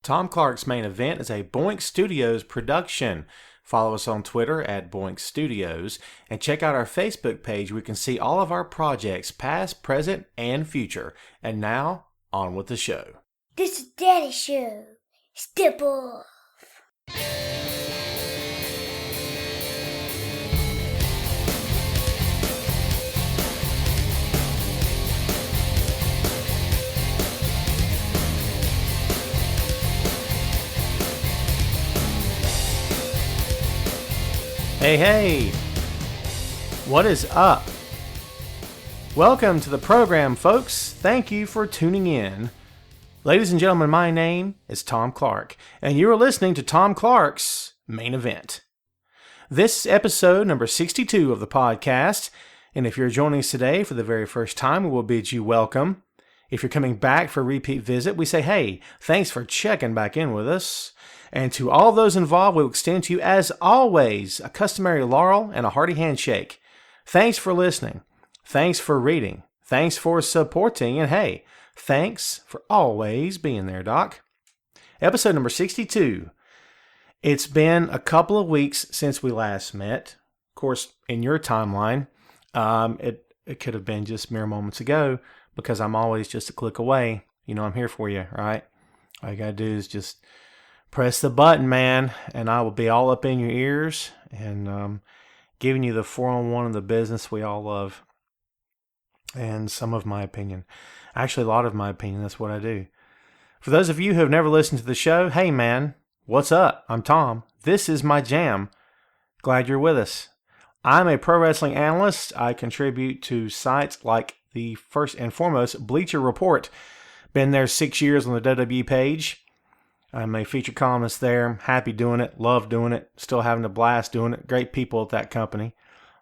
Tom Clark's Main Event is a Boink Studios production. Follow us on Twitter at Boink Studios and check out our Facebook page where you can see all of our projects, past, present, and future. And now, on with the show. This is Daddy's show. Step off. Hey, what is up? Welcome to the program, folks. Thank you for tuning in. Ladies and gentlemen, my name is Tom Clark, and you are listening to Tom Clark's Main Event. This is episode number 62 of the podcast, and if you're joining us today for the very first time, we will bid you welcome. If you're coming back for a repeat visit, we say, hey, thanks for checking back in with us. And to all those involved, we will extend to you, as always, a customary laurel and a hearty handshake. Thanks for listening. Thanks for reading. Thanks for supporting. And hey, thanks for always being there, Doc. Episode number 62. It's been a couple of weeks since we last met. Of course, in your timeline, it could have been just mere moments ago because I'm always just a click away. You know I'm here for you, right? All you got to do is just press the button, man, and I will be all up in your ears and giving you the 401 of the business we all love. And some of my opinion. Actually, a lot of my opinion. That's what I do. For those of you who have never listened to the show, hey, man, what's up? I'm Tom. This is my jam. Glad you're with us. I'm a pro wrestling analyst. I contribute to sites like the first and foremost Bleacher Report. Been there 6 years on the WWE page. I'm a feature columnist there. Happy doing it. Love doing it. Still having a blast doing it. Great people at that company.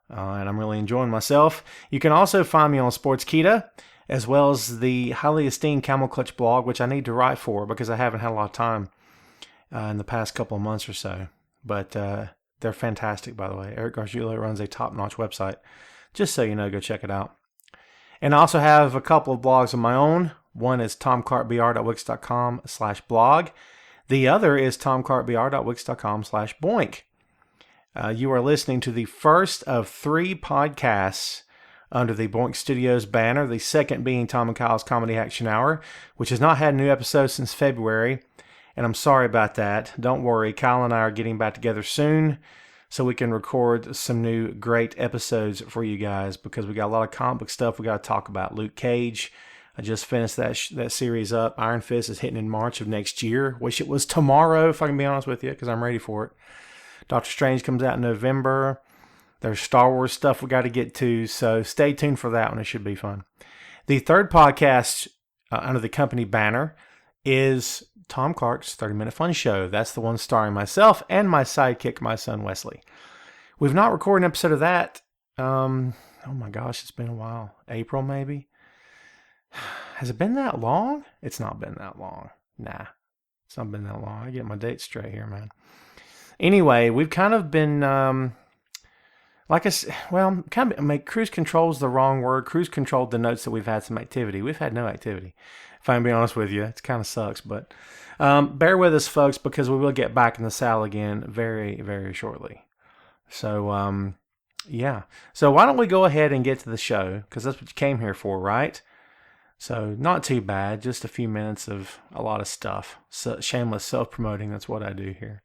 And I'm really enjoying myself. You can also find me on Sportskeeda, as well as the highly esteemed Camel Clutch blog, which I need to write for because I haven't had a lot of time in the past couple of months or so. But they're fantastic, by the way. Eric Gargiulo runs a top-notch website. Just so you know, go check it out. And I also have a couple of blogs of my own. One is tomclarkbr.wix.com/blog. The other is tomclarkbr.wix.com/boink. You are listening to the first of 3 podcasts under the Boink Studios banner, the second being Tom and Kyle's Comedy Action Hour, which has not had a new episode since February, and I'm sorry about that. Don't worry, Kyle and I are getting back together soon so we can record some new great episodes for you guys because we got a lot of comic book stuff we got to talk about. Luke Cage, I just finished that series up. Iron Fist is hitting in March of next year. Wish it was tomorrow, if I can be honest with you, because I'm ready for it. Doctor Strange comes out in November. There's Star Wars stuff we got to get to, so stay tuned for that one. It should be fun. The third podcast under the company banner is Tom Clark's 30-Minute Fun Show. That's the one starring myself and my sidekick, my son Wesley. We've not recorded an episode of that. Oh my gosh, it's been a while. April, maybe? Has it been that long? It's not been that long. Nah, it's not been that long. I get my dates straight here, man. Anyway, we've kind of been, cruise control is the wrong word. Cruise control denotes that we've had some activity. We've had no activity, if I'm being honest with you. It kind of sucks, but bear with us, folks, because we will get back in the saddle again very, very shortly. So, yeah. So why don't we go ahead and get to the show, because that's what you came here for, right? So not too bad, just a few minutes of a lot of stuff. So, shameless self-promoting, that's what I do here.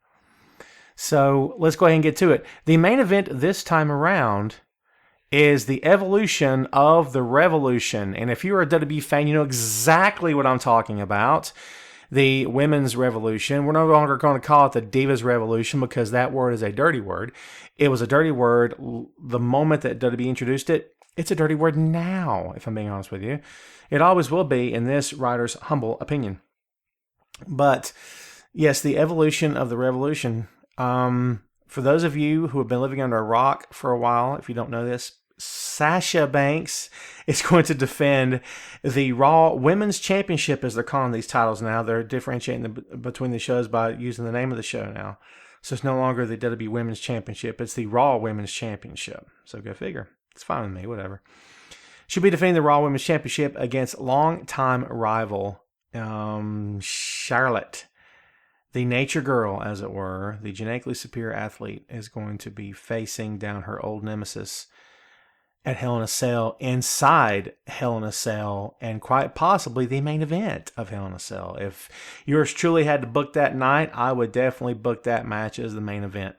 So let's go ahead and get to it. The main event this time around is the evolution of the revolution. And if you're a WWE fan, you know exactly what I'm talking about. The women's revolution. We're no longer going to call it the Divas Revolution because that word is a dirty word. It was a dirty word the moment that WWE introduced it. It's a dirty word now, if I'm being honest with you. It always will be, in this writer's humble opinion. But, yes, the evolution of the revolution. For those of you who have been living under a rock for a while, if you don't know this, Sasha Banks is going to defend the Raw Women's Championship, as they're calling these titles now. They're differentiating between the shows by using the name of the show now. So it's no longer the WWE Women's Championship. It's the Raw Women's Championship. So go figure. It's fine with me, whatever. She'll be defending the Raw Women's Championship against longtime rival Charlotte. the nature girl, as it were, the genetically superior athlete, is going to be facing down her old nemesis at Hell in a Cell, inside Hell in a Cell, and quite possibly the main event of Hell in a Cell. If yours truly had to book that night, I would definitely book that match as the main event.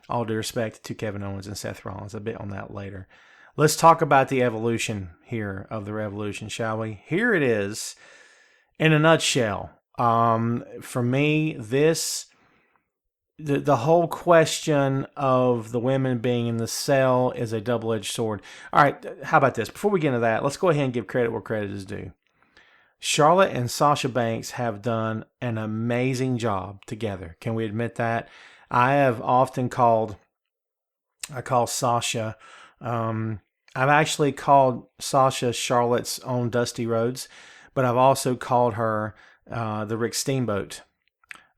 All due respect to Kevin Owens and Seth Rollins. A bit on that later. Let's talk about the evolution here of the Revolution, shall we? Here it is in a nutshell. For me, the whole question of the women being in the cell is a double-edged sword. All right, how about this? Before we get into that, let's go ahead and give credit where credit is due. Charlotte and Sasha Banks have done an amazing job together. Can we admit that? I call Sasha, I've actually called Sasha Charlotte's own Dusty Rhodes, but I've also called her the Rick Steamboat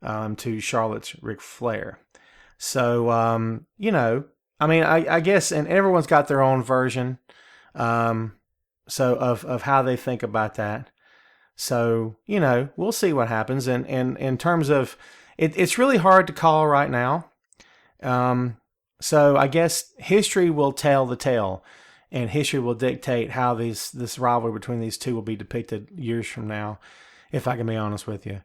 to Charlotte's Ric Flair. So, I guess, and everyone's got their own version of how they think about that. So, we'll see what happens. And in terms of, it's really hard to call right now. So I guess history will tell the tale, and history will dictate how this rivalry between these two will be depicted years from now, if I can be honest with you.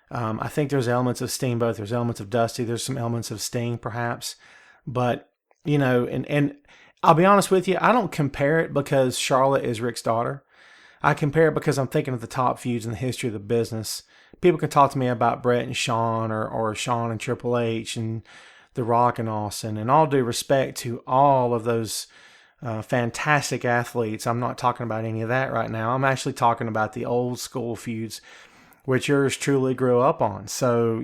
I think there's elements of Steamboat, there's elements of Dusty, there's some elements of Sting perhaps, but and I'll be honest with you, I don't compare it because Charlotte is Rick's daughter. I compare it because I'm thinking of the top feuds in the history of the business. People can talk to me about Bret and Shawn or Shawn and Triple H and The Rock and Austin. And all due respect to all of those fantastic athletes, I'm not talking about any of that right now. I'm actually talking about the old school feuds, which yours truly grew up on. So,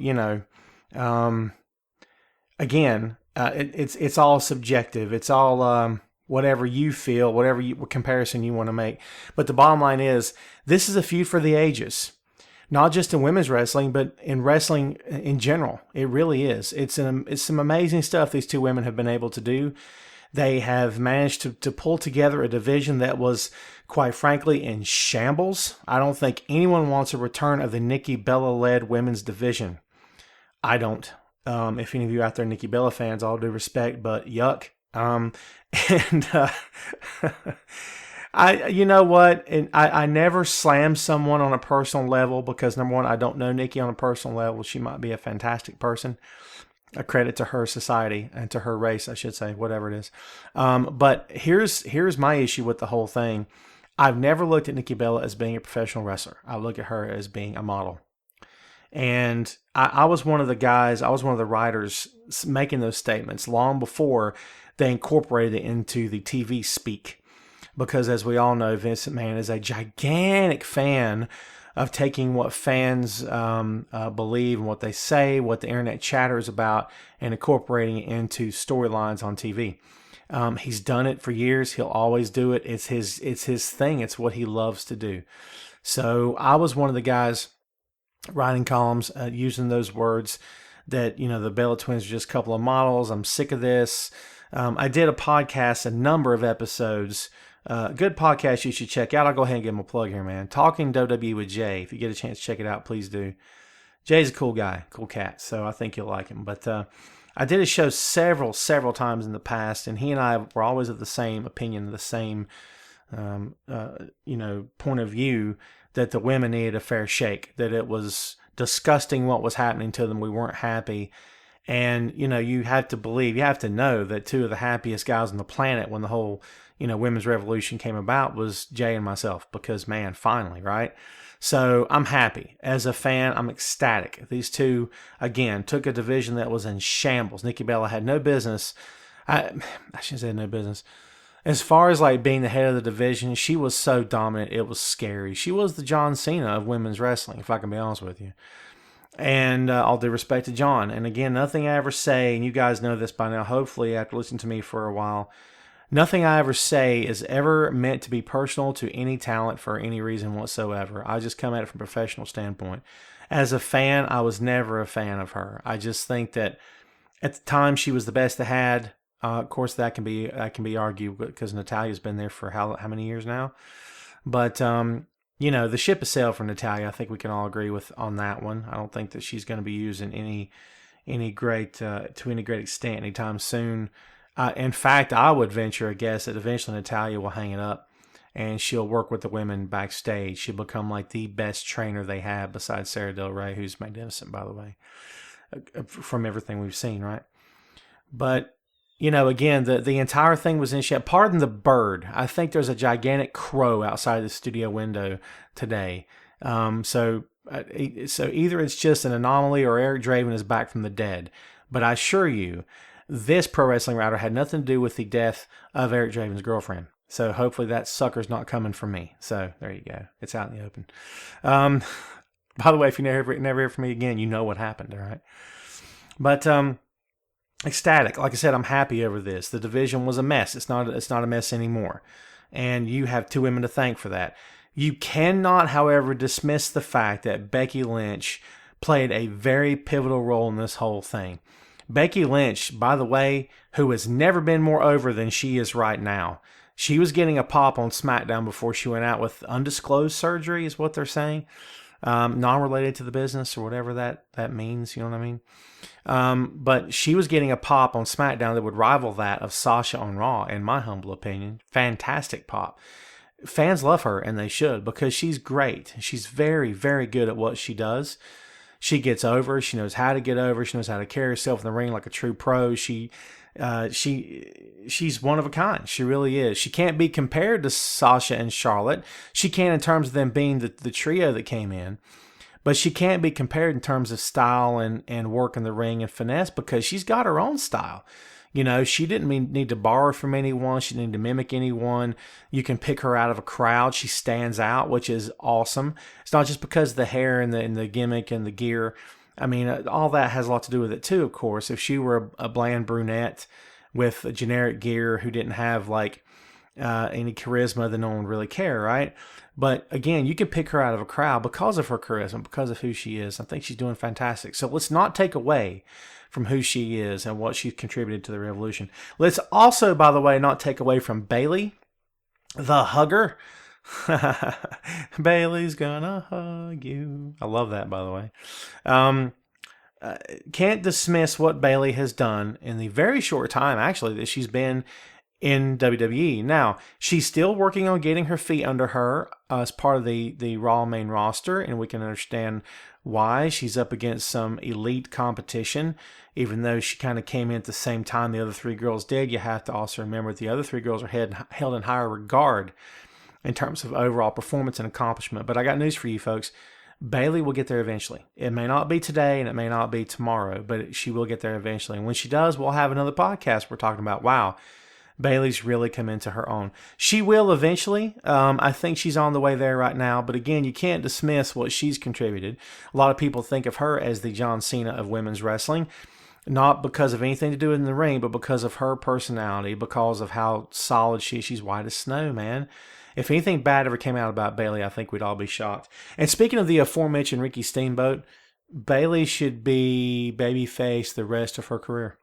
again, it's all subjective. It's all whatever you feel, what comparison you want to make. But the bottom line is, this is a feud for the ages. Not just in women's wrestling, but in wrestling in general. It really is. It's some amazing stuff these two women have been able to do. They have managed to pull together a division that was, quite frankly, in shambles. I don't think anyone wants a return of the Nikki Bella-led women's division. I don't. If any of you out there Nikki Bella fans, all due respect, but yuck. You know what? And I never slam someone on a personal level because, number one, I don't know Nikki on a personal level. She might be a fantastic person. A credit to her society and to her race, I should say, whatever it is. But here's my issue with the whole thing. I've never looked at Nikki Bella as being a professional wrestler. I look at her as being a model. And I was one of the guys, I was one of the writers making those statements long before they incorporated it into the TV speak. Because as we all know, Vince McMahon is a gigantic fan of taking what fans believe and what they say, what the internet chatter is about, and incorporating it into storylines on TV. He's done it for years. He'll always do it. It's his thing. It's what he loves to do. So I was one of the guys writing columns using those words that, the Bella Twins are just a couple of models. I'm sick of this. I did a podcast, a number of episodes. Good podcast you should check out. I'll go ahead and give him a plug here, man. Talking WWE with Jay. If you get a chance to check it out, please do. Jay's a cool guy, cool cat, so I think you'll like him. But I did a show several times in the past, and he and I were always of the same opinion, the same point of view, that the women needed a fair shake, that it was disgusting what was happening to them. We weren't happy. And, you have to know that two of the happiest guys on the planet when the whole, women's revolution came about was Jay and myself, because, man, finally, right? So I'm happy. As a fan, I'm ecstatic. These two, again, took a division that was in shambles. Nikki Bella had no business. I shouldn't say no business. As far as like being the head of the division, she was so dominant, it was scary. She was the John Cena of women's wrestling, if I can be honest with you. And all due respect to John. And again, nothing I ever say, and you guys know this by now, hopefully, after listening to me for a while, nothing I ever say is ever meant to be personal to any talent for any reason whatsoever. I just come at it from a professional standpoint. As a fan, I was never a fan of her. I just think that at the time she was the best they had. Of course, that can be argued because Natalia's been there for how many years now? But the ship has sailed for Natalya. I think we can all agree with on that one. I don't think that she's going to be used in any great to any great extent anytime soon. In fact, I would venture a guess that eventually Natalya will hang it up and she'll work with the women backstage. She'll become like the best trainer they have besides Sarah Del Rey, who's magnificent, by the way, from everything we've seen, right? But, again, the entire thing was in shit. Pardon the bird. I think there's a gigantic crow outside the studio window today. So either it's just an anomaly or Eric Draven is back from the dead. But I assure you, this Pro Wrestling Writer had nothing to do with the death of Eric Draven's girlfriend. So hopefully that sucker's not coming for me. So there you go. It's out in the open. By the way, if you never hear from me again, you know what happened, all right? But ecstatic. Like I said, I'm happy over this. The division was a mess. It's not a mess anymore. And you have two women to thank for that. You cannot, however, dismiss the fact that Becky Lynch played a very pivotal role in this whole thing. Becky Lynch, by the way, who has never been more over than she is right now. She was getting a pop on SmackDown before she went out with undisclosed surgery, is what they're saying. Non-related to the business or whatever that means, you know what I mean? But she was getting a pop on SmackDown that would rival that of Sasha on Raw, in my humble opinion. Fantastic pop. Fans love her, and they should, because she's great. She's very, very good at what she does. She gets over. She knows how to get over. She knows how to carry herself in the ring like a true pro. She's one of a kind. She really is. She can't be compared to Sasha and Charlotte. She can in terms of them being the trio that came in. But she can't be compared in terms of style and work in the ring and finesse, because she's got her own style. She didn't need to borrow from anyone. She didn't need to mimic anyone. You can pick her out of a crowd. She stands out, which is awesome. It's not just because of the hair and the gimmick and the gear. I mean, all that has a lot to do with it too, of course. If she were a bland brunette with generic gear who didn't have any charisma, then no one would really care, right? But again, you can pick her out of a crowd because of her charisma, because of who she is. I think she's doing fantastic. So let's not take away from who she is and what she's contributed to the Revolution. Let's also, by the way, not take away from Bayley, the hugger. Bayley's gonna hug you. I love that, by the way. Can't dismiss what Bayley has done in the very short time, actually, that she's been in WWE. Now, she's still working on getting her feet under her as part of the Raw main roster, and we can understand why. She's up against some elite competition. Even though she kind of came in at the same time the other three girls did, you have to also remember that the other three girls are held in higher regard in terms of overall performance and accomplishment. But I got news for you folks. Bayley will get there eventually. It may not be today and it may not be tomorrow, but she will get there eventually. And when she does, we'll have another podcast we're talking about, wow, Bayley's really come into her own. She will eventually. I think she's on the way there right now. But again, you can't dismiss what she's contributed. A lot of people think of her as the John Cena of women's wrestling. Not because of anything to do in the ring, but because of her personality, because of how solid she is. She's white as snow, man. If anything bad ever came out about Bayley, I think we'd all be shocked. And speaking of the aforementioned Ricky Steamboat, Bayley should be babyface the rest of her career.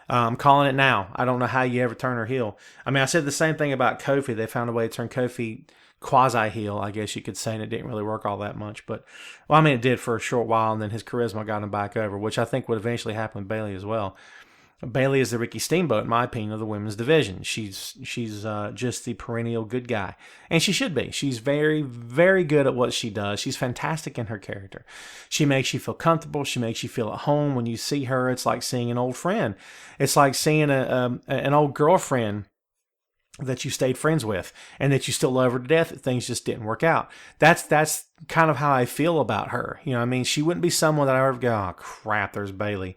I'm calling it now. I don't know how you ever turn her heel. I mean, I said the same thing about Kofi. They found a way to turn Kofi quasi-heel, I guess you could say, and it didn't really work all that much. But, well, I mean, it did for a short while, and then his charisma got him back over, which I think would eventually happen with Bayley as well. Bayley is the Ricky Steamboat, in my opinion, of the women's division. She's just the perennial good guy. And she should be. She's very, very good at what she does. She's fantastic in her character. She makes you feel comfortable. She makes you feel at home. When you see her, it's like seeing an old friend. It's like seeing an old girlfriend that you stayed friends with and that you still love her to death, that things just didn't work out. That's kind of how I feel about her. I mean, she wouldn't be someone that I ever go, oh, crap, there's Bayley.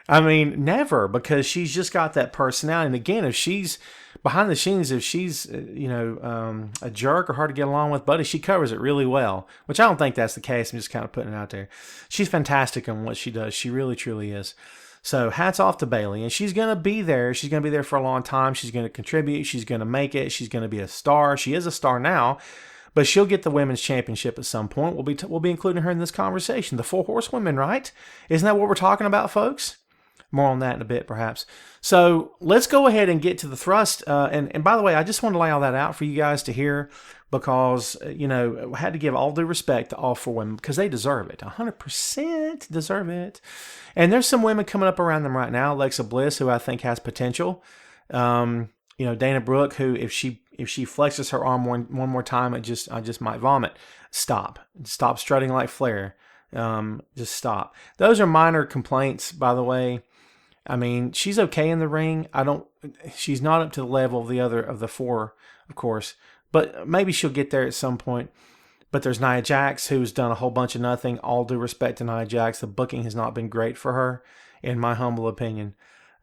I mean, never, because she's just got that personality. And again, if she's behind the scenes, if she's, a jerk or hard to get along with, buddy, she covers it really well, which I don't think that's the case. I'm just kind of putting it out there. She's fantastic in what she does. She really, truly is. So hats off to Bayley, and she's going to be there. She's going to be there for a long time. She's going to contribute. She's going to make it. She's going to be a star. She is a star now, but she'll get the women's championship at some point. We'll be including her in this conversation. The 4 horsewomen, right? Isn't that what we're talking about, folks? More on that in a bit, perhaps. So let's go ahead and get to the thrust. And by the way, I just want to lay all that out for you guys to hear because, I had to give all due respect to all four women because they deserve it. 100% deserve it. And there's some women coming up around them right now. Alexa Bliss, who I think has potential. Dana Brooke, who if she flexes her arm one more time, I just might vomit. Stop strutting like Flair. Just stop. Those are minor complaints, by the way. I mean, she's okay in the ring. She's not up to the level of the four, of course, but maybe she'll get there at some point. But there's Nia Jax, who's done a whole bunch of nothing. All due respect to Nia Jax, the booking has not been great for her, in my humble opinion.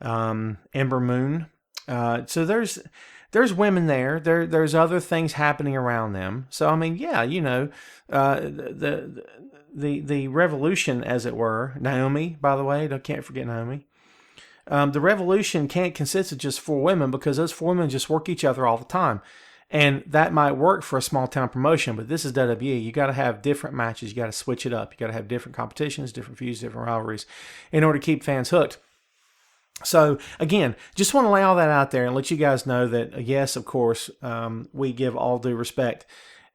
Ember Moon. So there's women there. There's other things happening around them. So I mean, yeah, the revolution, as it were. Naomi, by the way, can't forget Naomi. The revolution can't consist of just four women because those four women just work each other all the time. And that might work for a small town promotion, but this is WWE. You got to have different matches. You got to switch it up. You got to have different competitions, different feuds, different rivalries in order to keep fans hooked. So again, just want to lay all that out there and let you guys know that, yes, of course, we give all due respect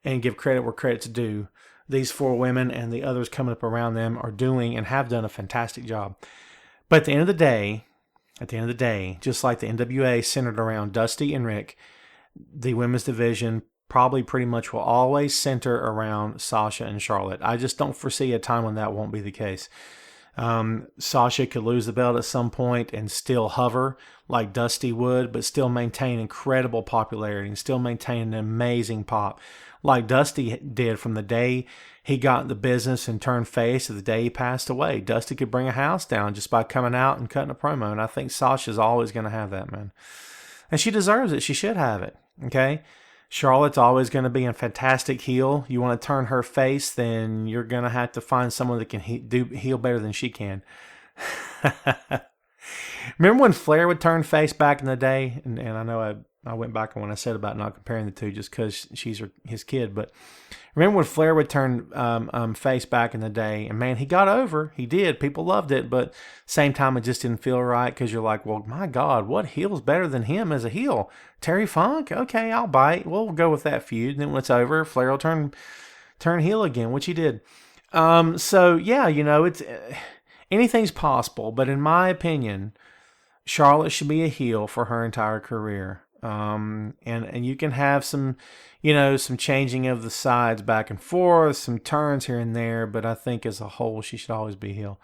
and give credit where credit's due. These four women and the others coming up around them are doing and have done a fantastic job. But at the end of the day, just like the NWA centered around Dusty and Rick, the women's division probably pretty much will always center around Sasha and Charlotte. I just don't foresee a time when that won't be the case. Sasha could lose the belt at some point and still hover like Dusty would, but still maintain incredible popularity and still maintain an amazing pop like Dusty did from the day he got the business and turned face to the day he passed away. Dusty could bring a house down just by coming out and cutting a promo, and I think Sasha's always going to have that, man. And she deserves it. She should have it, okay? Charlotte's always going to be a fantastic heel. You want to turn her face, then you're going to have to find someone that can heel better than she can. Remember when Flair would turn face back in the day? And I know I went back on what I said about not comparing the two just because she's his kid. But remember when Flair would turn face back in the day? And man, he got over. He did. People loved it. But same time, it just didn't feel right because you're like, well, my God, what heel's better than him as a heel? Terry Funk? Okay, I'll bite. We'll go with that feud. And then when it's over, Flair will turn heel again, which he did. So, yeah, it's anything's possible. But in my opinion, Charlotte should be a heel for her entire career. And you can have some changing of the sides back and forth, some turns here and there, but I think as a whole, she should always be heel.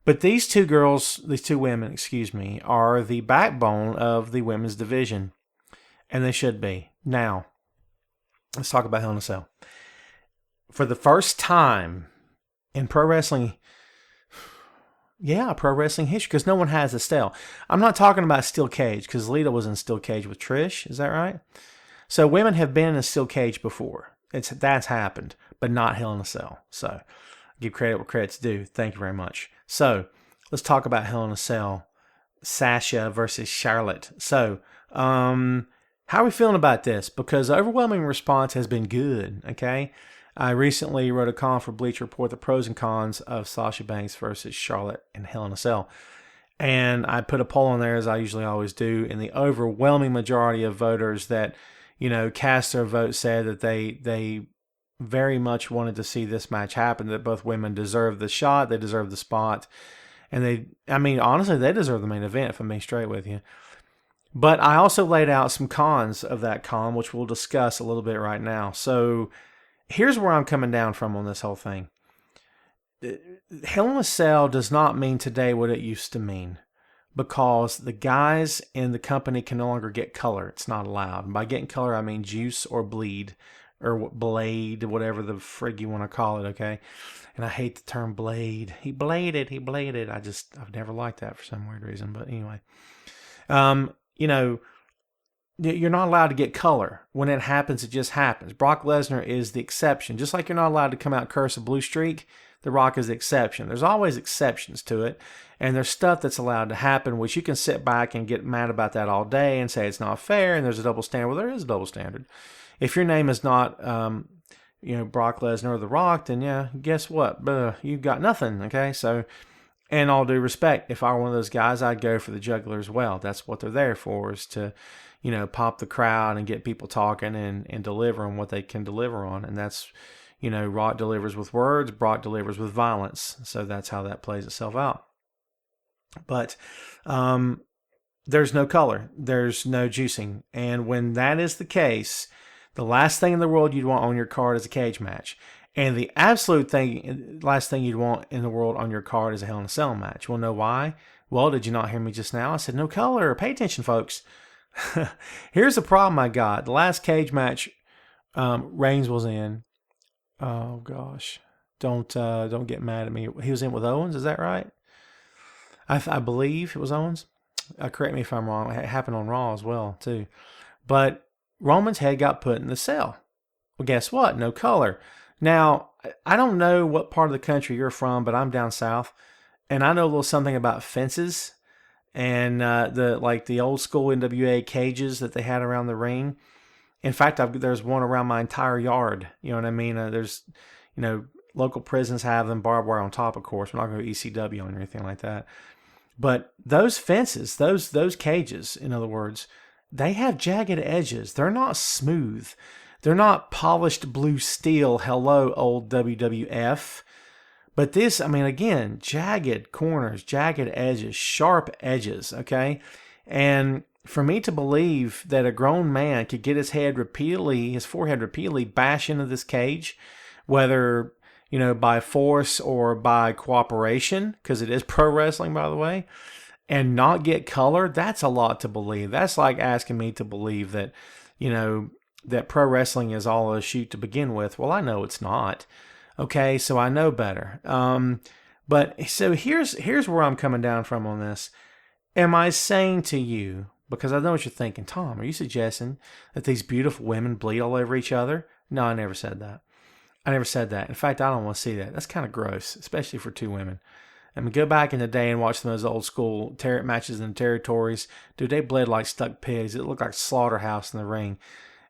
But these two women, are the backbone of the women's division, and they should be. Now, let's talk about Hell in a Cell. For the first time in pro wrestling history, because no one has a steel. I'm not talking about steel cage, because Lita was in steel cage with Trish. Is that right? So women have been in a steel cage before. That's happened, but not Hell in a Cell. So give credit where credit's due. Thank you very much. So let's talk about Hell in a Cell. Sasha versus Charlotte. So how are we feeling about this? Because the overwhelming response has been good. Okay. I recently wrote a column for Bleacher Report, the pros and cons of Sasha Banks versus Charlotte in Hell in a Cell. And I put a poll on there, as I usually always do, and the overwhelming majority of voters that, cast their vote said that they very much wanted to see this match happen, that both women deserve the shot, they deserve the spot. And honestly, they deserve the main event, if I'm being straight with you. But I also laid out some cons of that column, which we'll discuss a little bit right now. So here's where I'm coming down from on this whole thing. Hell in a Cell does not mean today what it used to mean, because the guys in the company can no longer get color. It's not allowed. And by getting color, I mean juice or bleed or blade, whatever the frig you want to call it, okay? And I hate the term blade. He bladed. I've never liked that for some weird reason, but anyway. You're not allowed to get color. When it happens, it just happens. Brock Lesnar is the exception. Just like you're not allowed to come out and curse a blue streak, The Rock is the exception. There's always exceptions to it, and there's stuff that's allowed to happen, which you can sit back and get mad about that all day and say it's not fair and there's a double standard. Well, there is a double standard. If your name is not, Brock Lesnar or The Rock, then yeah, guess what? You've got nothing, okay? So And all due respect, if I were one of those guys, I'd go for the juggler as well. That's what they're there for, is to, pop the crowd and get people talking and deliver on what they can deliver on. And that's, Rock delivers with words, Brock delivers with violence. So that's how that plays itself out. But there's no color. There's no juicing. And when that is the case, the last thing in the world you'd want on your card is a cage match. And the absolute last thing you'd want in the world on your card is a Hell in a Cell match. You want to know why? Well, did you not hear me just now? I said no color. Pay attention, folks. Here's the problem I got. The last cage match Reigns was in. Oh gosh, don't get mad at me. He was in with Owens. Is that right? I believe it was Owens. Correct me if I'm wrong. It happened on Raw as well too. But Roman's head got put in the cell. Well, guess what? No color. Now, I don't know what part of the country you're from, but I'm down south, and I know a little something about fences and the old school NWA cages that they had around the ring. In fact, there's one around my entire yard. You know what I mean? There's, local prisons have them, barbed wire on top, of course. We're not going to ECW on or anything like that. But those fences, those cages, in other words, they have jagged edges. They're not smooth. They're not polished blue steel. Hello, old WWF. But this, again, jagged corners, jagged edges, sharp edges, okay? And for me to believe that a grown man could get his forehead repeatedly bash into this cage, whether, by force or by cooperation, because it is pro wrestling, by the way, and not get color, that's a lot to believe. That's like asking me to believe that, that pro wrestling is all a shoot to begin with. Well, I know it's not. Okay, so I know better. But so here's where I'm coming down from on this. Am I saying to you, because I know what you're thinking, Tom, are you suggesting that these beautiful women bleed all over each other? No, I never said that. In fact, I don't want to see that. That's kind of gross, especially for two women. Go back in the day and watch those old school matches in the territories. Dude, they bled like stuck pigs. It looked like slaughterhouse in the ring.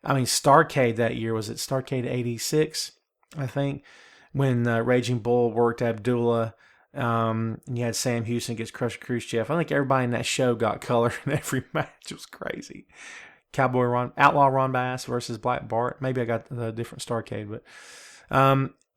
Starrcade that year, was it Starrcade 86, I think, when Raging Bull worked Abdullah. And you had Sam Houston against Crusher Khrushchev. I think everybody in that show got color in every match. It was crazy. Outlaw Ron Bass versus Black Bart. Maybe I got the different Starrcade, but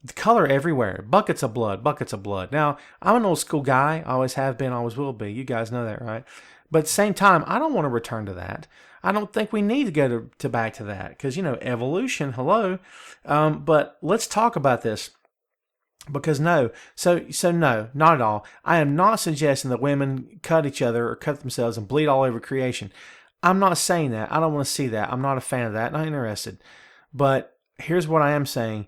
the color everywhere. Buckets of blood. Now, I'm an old school guy. I always have been, always will be. You guys know that, right? But at the same time, I don't want to return to that. I don't think we need to go to back to that because, evolution, hello. But let's talk about this because no, not at all. I am not suggesting that women cut each other or cut themselves and bleed all over creation. I'm not saying that. I don't want to see that. I'm not a fan of that. Not interested. But here's what I am saying.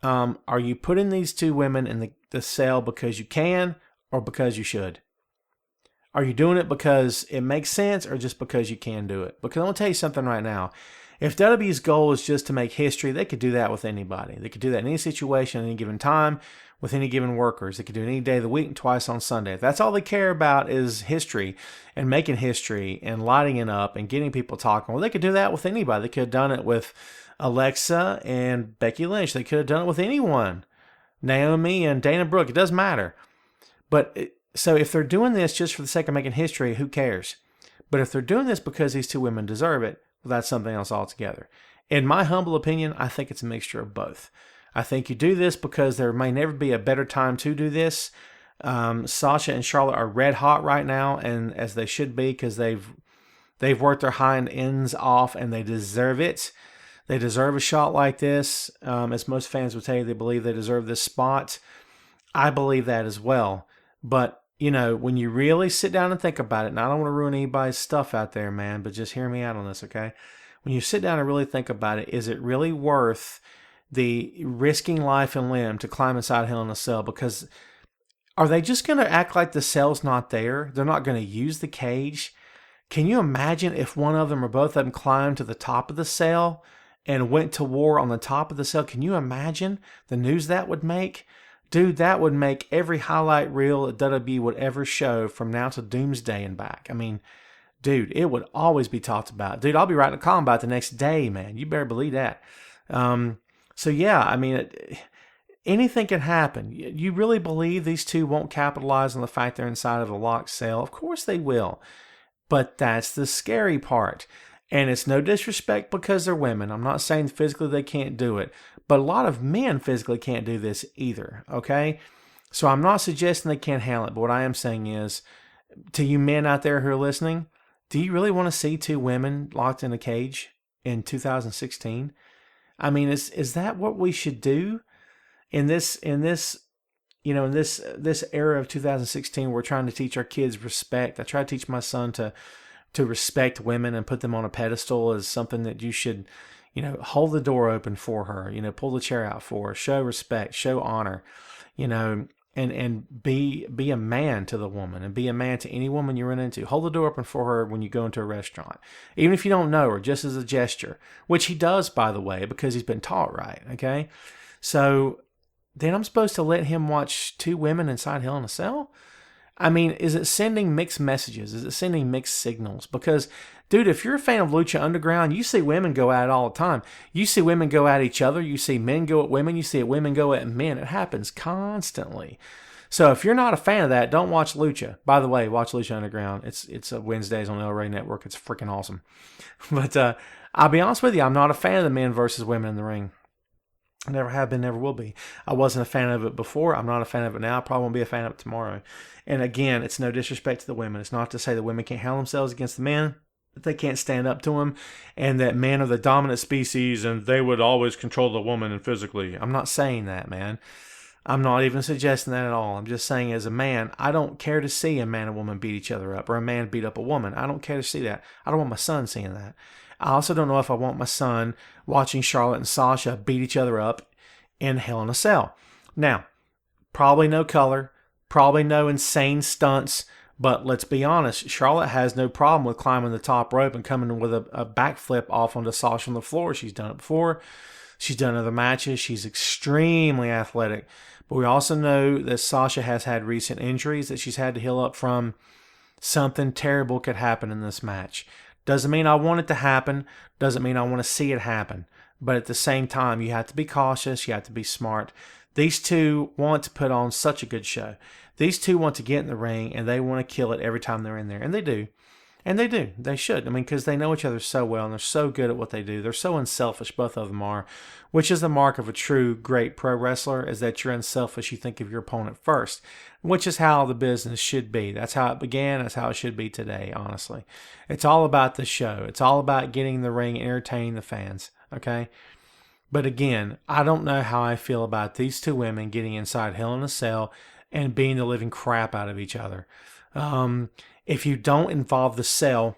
Are you putting these two women in the cell because you can or because you should? Are you doing it because it makes sense or just because you can do it? Because I'm going to tell you something right now. If WWE's goal is just to make history, they could do that with anybody. They could do that in any situation, at any given time, with any given workers. They could do it any day of the week and twice on Sunday. If that's all they care about is history and making history and lighting it up and getting people talking, well, they could do that with anybody. They could have done it with Alexa and Becky Lynch. They could have done it with anyone. Naomi and Dana Brooke. It doesn't matter. So if they're doing this just for the sake of making history, who cares? But if they're doing this because these two women deserve it, well, that's something else altogether. In my humble opinion, I think it's a mixture of both. I think you do this because there may never be a better time to do this. Sasha and Charlotte are red hot right now, and as they should be because they've worked their hind ends off and they deserve it. They deserve a shot like this. As most fans would tell you, they believe they deserve this spot. I believe that as well. But when you really sit down and think about it, and I don't want to ruin anybody's stuff out there, man, but just hear me out on this, okay? When you sit down and really think about it, is it really worth the risking life and limb to climb inside Hell in a Cell? Because are they just going to act like the cell's not there? They're not going to use the cage? Can you imagine if one of them or both of them climbed to the top of the cell and went to war on the top of the cell? Can you imagine the news that would make? Dude, that would make every highlight reel that WWE would ever show from now to Doomsday and back. Dude, it would always be talked about. Dude, I'll be writing a column about it the next day, man. You better believe that. In anything can happen. You really believe these two won't capitalize on the fact they're inside of a locked cell? Of course they will. But that's the scary part. And it's no disrespect because they're women. I'm not saying physically they can't do it. But a lot of men physically can't do this either, okay? So I'm not suggesting they can't handle it. But what I am saying is, to you men out there who are listening, do you really want to see two women locked in a cage in 2016? I mean, is that what we should do in this era of 2016? We're trying to teach our kids respect. I try to teach my son to respect women and put them on a pedestal as something that you should, hold the door open for her, pull the chair out for her, show respect, show honor, and be a man to the woman, and be a man to any woman you run into. Hold the door open for her when you go into a restaurant, even if you don't know her, just as a gesture, which he does, by the way, because he's been taught right. Okay. So then I'm supposed to let him watch two women inside Hell in a Cell? I mean, is it sending mixed messages? Is it sending mixed signals? Because, dude, if you're a fan of Lucha Underground, you see women go at it all the time. You see women go at each other. You see men go at women. You see women go at men. It happens constantly. So if you're not a fan of that, don't watch Lucha. By the way, watch Lucha Underground. It's Wednesdays on El Rey Network. It's freaking awesome. But I'll be honest with you, I'm not a fan of the men versus women in the ring. I never have been, never will be. I wasn't a fan of it before. I'm not a fan of it now. I probably won't be a fan of it tomorrow. And again, it's no disrespect to the women. It's not to say that women can't handle themselves against the men, that they can't stand up to them, and that men are the dominant species and they would always control the woman and physically. I'm not saying that, man. I'm not even suggesting that at all. I'm just saying, as a man, I don't care to see a man and woman beat each other up, or a man beat up a woman. I don't care to see that. I don't want my son seeing that. I also don't know if I want my son watching Charlotte and Sasha beat each other up in Hell in a Cell. Now, probably no color, probably no insane stunts, but let's be honest, Charlotte has no problem with climbing the top rope and coming with a backflip off onto Sasha on the floor. She's done it before. She's done other matches. She's extremely athletic. But we also know that Sasha has had recent injuries that she's had to heal up from. Something terrible could happen in this match. Doesn't mean I want it to happen. Doesn't mean I want to see it happen. But at the same time, you have to be cautious. You have to be smart. These two want to put on such a good show. These two want to get in the ring, and they want to kill it every time they're in there. And they do. And they do. They should. I mean, because they know each other so well, and they're so good at what they do. They're so unselfish, both of them are, which is the mark of a true great pro wrestler, is that you're unselfish. You think of your opponent first, which is how the business should be. That's how it began. That's how it should be today, honestly. It's all about the show. It's all about getting in the ring and entertaining the fans, okay? But again, I don't know how I feel about these two women getting inside Hell in a Cell and beating the living crap out of each other. If you don't involve the cell,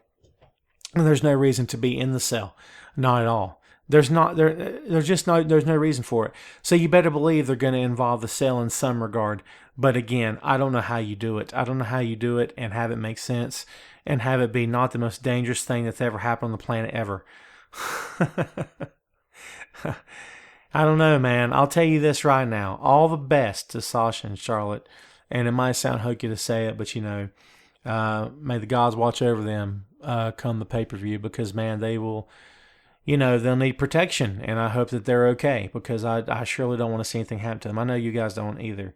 there's no reason to be in the cell. Not at all. There's no reason for it. So you better believe they're going to involve the cell in some regard. But again, I don't know how you do it. I don't know how you do it and have it make sense and have it be not the most dangerous thing that's ever happened on the planet ever. I don't know, man. I'll tell you this right now. All the best to Sasha and Charlotte. And it might sound hokey to say it, but may the gods watch over them come the pay-per-view, because, man, they will, they'll need protection, and I hope that they're okay, because I surely don't want to see anything happen to them. I know you guys don't either.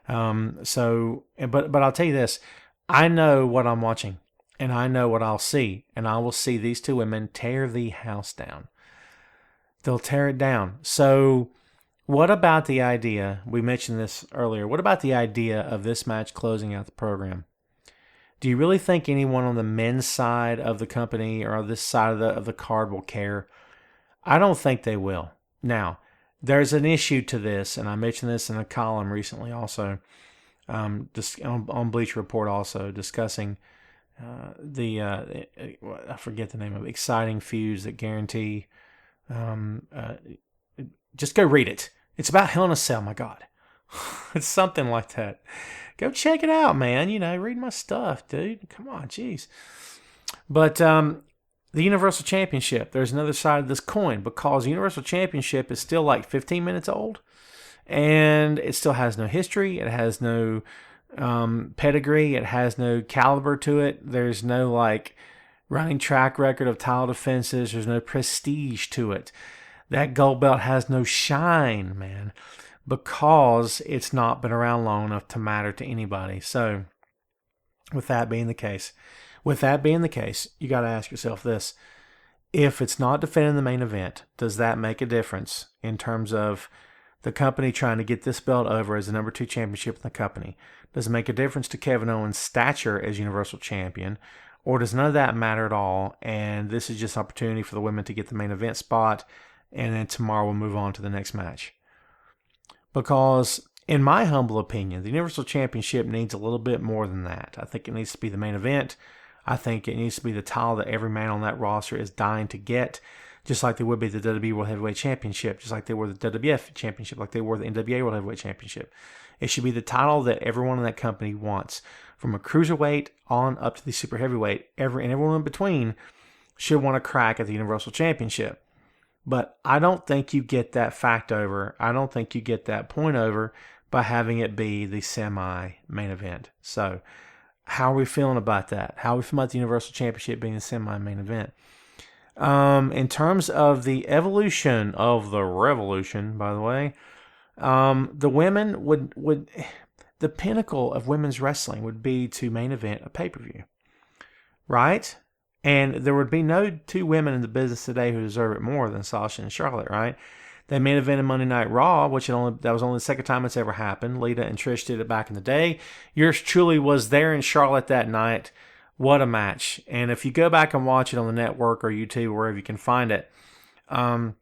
But I'll tell you this. I know what I'm watching, and I know what I'll see, and I will see these two women tear the house down. They'll tear it down. So what about the idea, we mentioned this earlier, what about the idea of this match closing out the program? Do you really think anyone on the men's side of the company or this side of the card will care? I don't think they will. Now, there's an issue to this, and I mentioned this in a column recently also, on Bleacher Report also, discussing I forget the name of it, exciting feuds that guarantee. Just go read it. It's about Hell in a Cell, my God. It's something like that. Go check it out, man. Read my stuff, dude. Come on, jeez. But the Universal Championship, there's another side of this coin, because the Universal Championship is still like 15 minutes old, and it still has no history. It has no pedigree. It has no caliber to it. There's no running track record of title defenses. There's no prestige to it. That gold belt has no shine, man. because it's not been around long enough to matter to anybody. So with that being the case, you got to ask yourself this. If it's not defending the main event, does that make a difference in terms of the company trying to get this belt over as the number 2 championship in the company? Does it make a difference to Kevin Owens' stature as Universal Champion? Or does none of that matter at all, and this is just an opportunity for the women to get the main event spot, and then tomorrow we'll move on to the next match? Because, in my humble opinion, the Universal Championship needs a little bit more than that. I think it needs to be the main event. I think it needs to be the title that every man on that roster is dying to get, just like they would be the WWE World Heavyweight Championship, just like they were the WWF Championship, like they were the NWA World Heavyweight Championship. It should be the title that everyone in that company wants. From a cruiserweight on up to the super heavyweight, everyone in between should want a crack at the Universal Championship. But I don't think you get that fact over. I don't think you get that point over by having it be the semi-main event. So, how are we feeling about that? How are we feeling about the Universal Championship being the semi-main event? In terms of the evolution of the revolution, by the way, the women would the pinnacle of women's wrestling would be to main event a pay-per-view, right? And there would be no 2 women in the business today who deserve it more than Sasha and Charlotte, right? They main evented Monday Night Raw, that was only the second time it's ever happened. Lita and Trish did it back in the day. Yours truly was there in Charlotte that night. What a match. And if you go back and watch it on the network or YouTube, wherever you can find it, let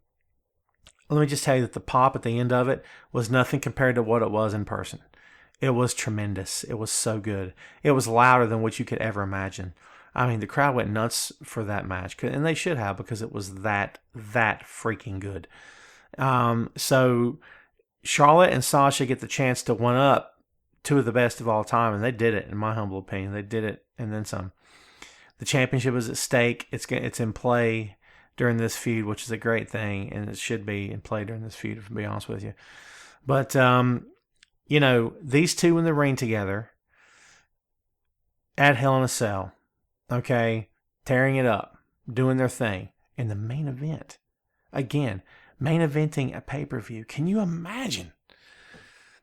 me just tell you that the pop at the end of it was nothing compared to what it was in person. It was tremendous. It was so good. It was louder than what you could ever imagine. I mean, the crowd went nuts for that match, and they should have, because it was that freaking good. So Charlotte and Sasha get the chance to one up 2 of the best of all time, and they did it, in my humble opinion. They did it, and then some. The championship is at stake. It's in play during this feud, which is a great thing, and it should be in play during this feud, to be honest with you. But, these 2 in the ring together at Hell in a Cell, okay, tearing it up, doing their thing in the main event. Again, main eventing a pay-per-view. Can you imagine?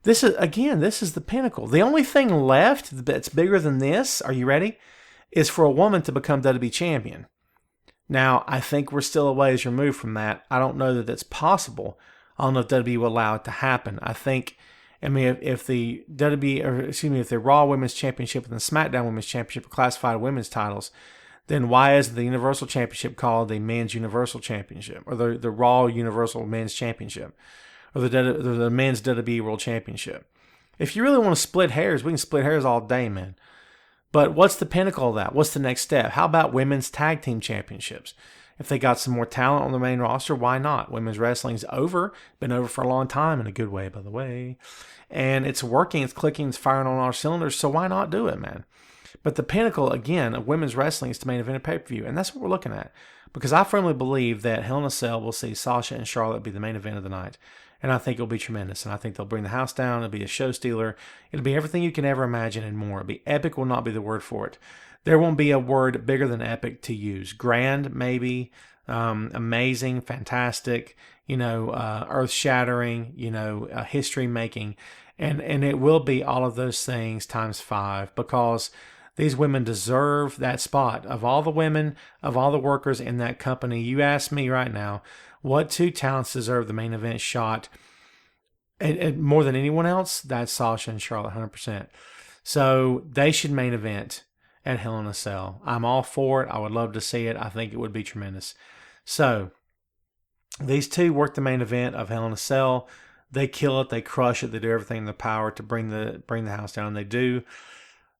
This is the pinnacle. The only thing left that's bigger than this, are you ready, is for a woman to become WWE champion. Now, I think we're still a ways removed from that. I don't know that that's possible. I don't know if WWE will allow it to happen. If the if the Raw Women's Championship and the SmackDown Women's Championship are classified women's titles, then why is the Universal Championship called the Men's Universal Championship, or the Raw Universal Men's Championship, or the Men's WWE World Championship? If you really want to split hairs, we can split hairs all day, man. But what's the pinnacle of that? What's the next step? How about women's tag team championships? If they got some more talent on the main roster, why not? Women's wrestling's over. Been over for a long time, in a good way, by the way. And it's working, it's clicking, it's firing on all cylinders, so why not do it, man? But the pinnacle, again, of women's wrestling is to main event a pay-per-view, and that's what we're looking at. Because I firmly believe that Hell in a Cell will see Sasha and Charlotte be the main event of the night. And I think it'll be tremendous. And I think they'll bring the house down. It'll be a show stealer. It'll be everything you can ever imagine and more. It'll be epic will not be the word for it. There won't be a word bigger than epic to use. Grand, maybe. Amazing, fantastic, earth-shattering, history-making. And it will be all of those things times 5, because these women deserve that spot. Of all the women, of all the workers in that company, you ask me right now, what 2 talents deserve the main event shot and more than anyone else? That's Sasha and Charlotte, 100%. So they should main event at Hell in a Cell. I'm all for it. I would love to see it. I think it would be tremendous. So these 2 work the main event of Hell in a Cell. They kill it. They crush it. They do everything in their power to bring the house down. They do.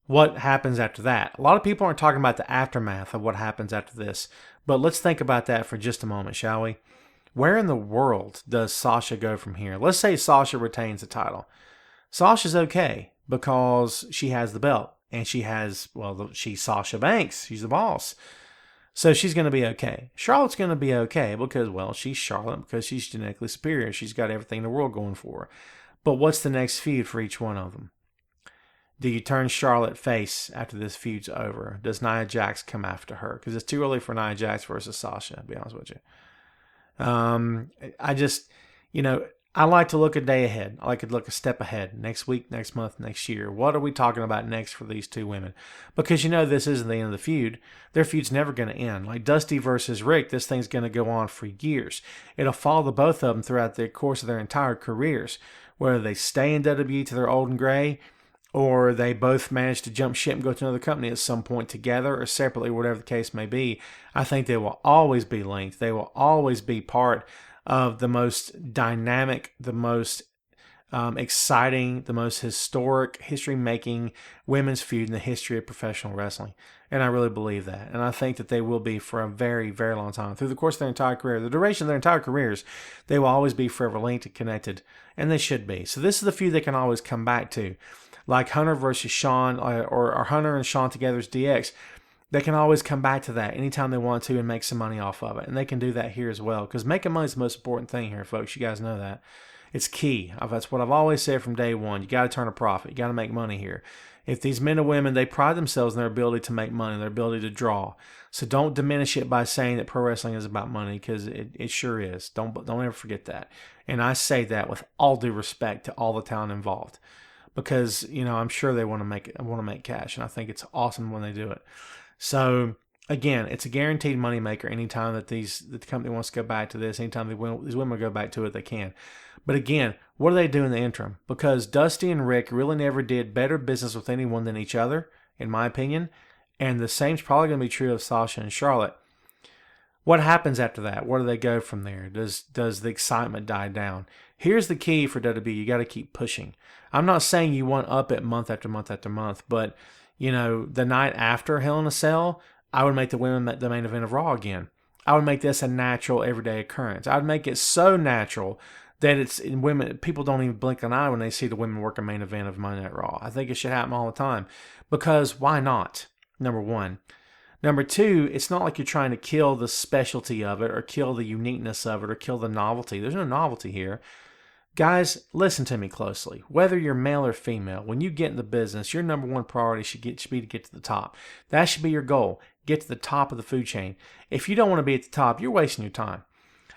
What happens after that? A lot of people aren't talking about the aftermath of what happens after this. But let's think about that for just a moment, shall we? Where in the world does Sasha go from here? Let's say Sasha retains the title. Sasha's okay because she has the belt. And she's Sasha Banks. She's the boss. So she's going to be okay. Charlotte's going to be okay because, she's Charlotte, because she's genetically superior. She's got everything in the world going for her. But what's the next feud for each one of them? Do you turn Charlotte face after this feud's over? Does Nia Jax come after her? Because it's too early for Nia Jax versus Sasha, to be honest with you. I like to look a day ahead. I like to look a step ahead. Next week, next month, next year. What are we talking about next for these two women? Because this isn't the end of the feud. Their feud's never going to end. Like Dusty versus Rick, this thing's going to go on for years. It'll follow the both of them throughout the course of their entire careers. Whether they stay in WWE to their old and gray, or they both manage to jump ship and go to another company at some point together or separately, whatever the case may be, I think they will always be linked. They will always be part of the most dynamic, the most exciting, the most historic, history-making women's feud in the history of professional wrestling. And I really believe that. And I think that they will be for a very, very long time. Through the course of their entire career, the duration of their entire careers, they will always be forever linked and connected. And they should be. So this is the feud they can always come back to. Like Hunter versus Shawn, or Hunter and Shawn together as DX. They can always come back to that anytime they want to and make some money off of it. And they can do that here as well. Because making money is the most important thing here, folks. You guys know that. It's key. That's what I've always said from day one. You got to turn a profit. You got to make money here. If these men and women, they pride themselves in their ability to make money, their ability to draw. So don't diminish it by saying that pro wrestling is about money, because it sure is. Don't ever forget that. And I say that with all due respect to all the talent involved. Because, I'm sure they want to make cash. And I think it's awesome when they do it. So, again, it's a guaranteed moneymaker anytime that the company wants to go back to this. Anytime these women go back to it, they can. But again, what do they do in the interim? Because Dusty and Rick really never did better business with anyone than each other, in my opinion. And the same's probably going to be true of Sasha and Charlotte. What happens after that? Where do they go from there? Does the excitement die down? Here's the key for WWE. You got to keep pushing. I'm not saying you want up it month after month after month, but the night after Hell in a Cell, I would make the women the main event of Raw again. I would make this a natural, everyday occurrence. I would make it so natural that people don't even blink an eye when they see the women work a main event of Monday Night Raw. I think it should happen all the time. Because why not? Number one. Number two, it's not like you're trying to kill the specialty of it or kill the uniqueness of it or kill the novelty. There's no novelty here. Guys, listen to me closely. Whether you're male or female, when you get in the business, your number one priority should be to get to the top. That should be your goal. Get to the top of the food chain. If you don't want to be at the top, you're wasting your time.